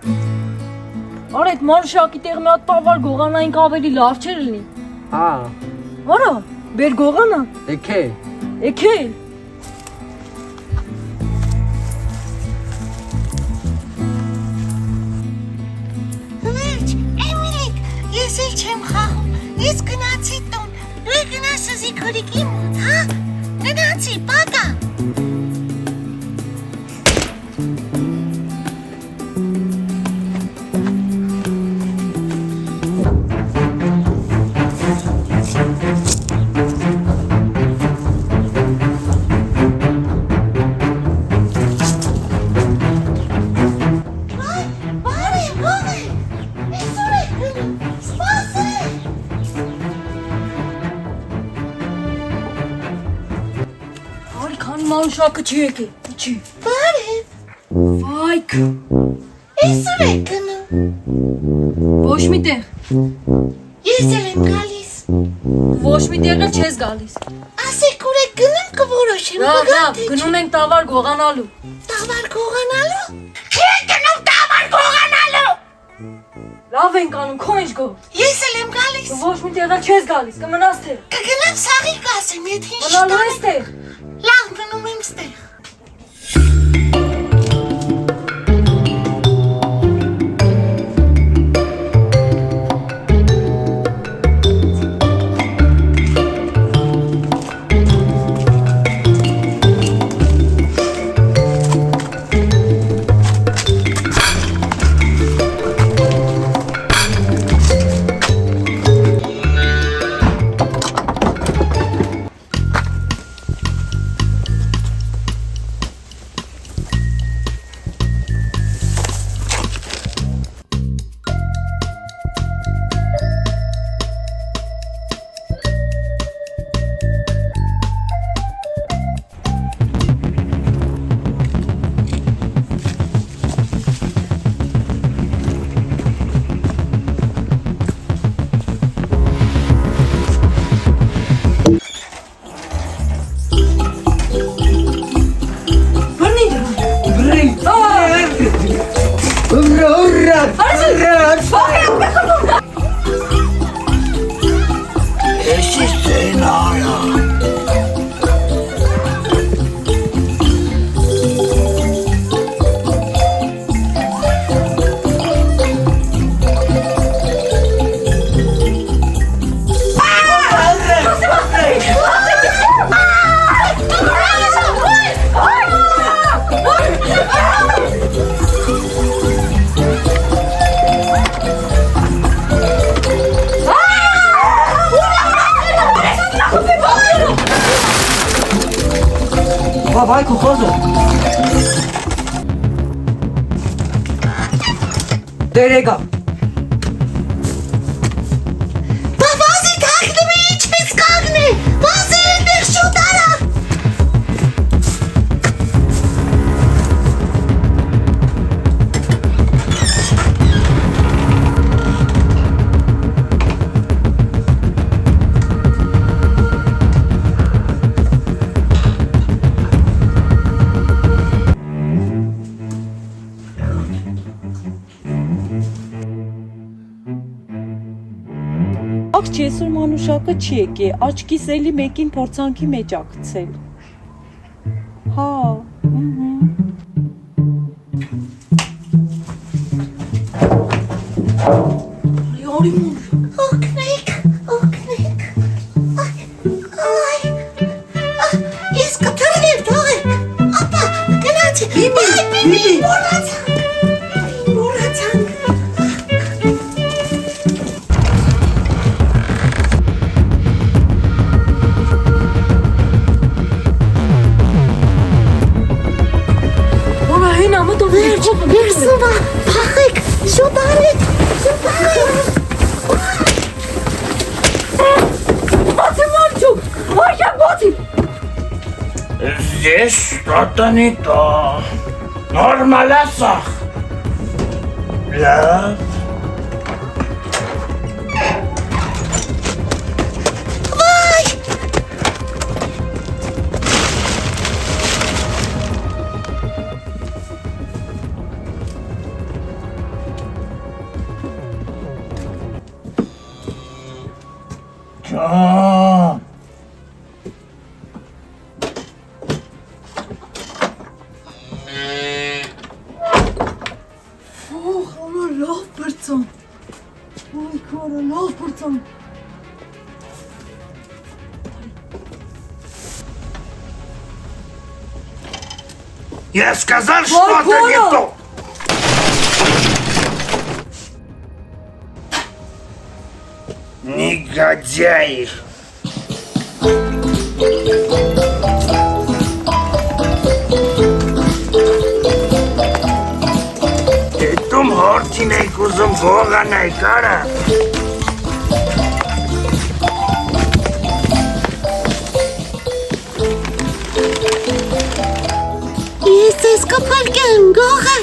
Արա այդ մանուշակի տեղ մի հատ տավար գողանայինք ավելի լավ չէր լինի։ Հա, Արա, բեր գողանա։ եկե։ Էքել։ Վերջ, Էմիլիկ, ես էլ չեմ խաղում, ես գնացի տուն, դու գնաս զիկորիկի մոտ, հա, գնացի, պակա։ Մանուշակը չի եկել, չի։ Բարև, Այք, այսօր եք գնում, ոչ մի տեղ, ես էլ եմ գալիս, ոչ մի տեղ էլ չես գալիս։ ասեք ուր եք գնում կորոշեմ, Լավ, գնում ենք տավար գողանալու։ տավար գողանալու, չի եք գնում տավար գողանալու, Լավ ենք անում, քո ինչ գող։ ես էլ եմ գալիս, Ոչ մի տեղ էլ չես գալիս, կմնաս տեղ։ կգնամ սաղի կասեմ, եթե ինչ Մնալու ես տեղ։ լավ մնում եմ ստեղ, Vai com coisa. Derega. բավազի թաղնի ինչպես կաղնի, բազի ենդեղ շուտ արա, Աղջ այսօր մանուշակը չի եկե, աչքիս էլի մեկին փորձանքի մեջ ա գցել։ Հա, Արի մանուշակ։ օգնեք, ես կտրվեմ թողեք, ապա գնացի, բիբի, մորացանք, Վերսուվա, փախեք, շուտ արեք, շուտ արեք, Բացի մանուշակ, Մարշակ բացի։ Здесь что-то не то. Нормально сах. Да. Ամա լավ բրծան։ Ոյ քորը լավ բրծան։ Я сказал, что-то не Коля! то. Негодяи. Դում հորթին եք ուզում գողանայ կարա։ Ես ես կփրկեմ, գողը։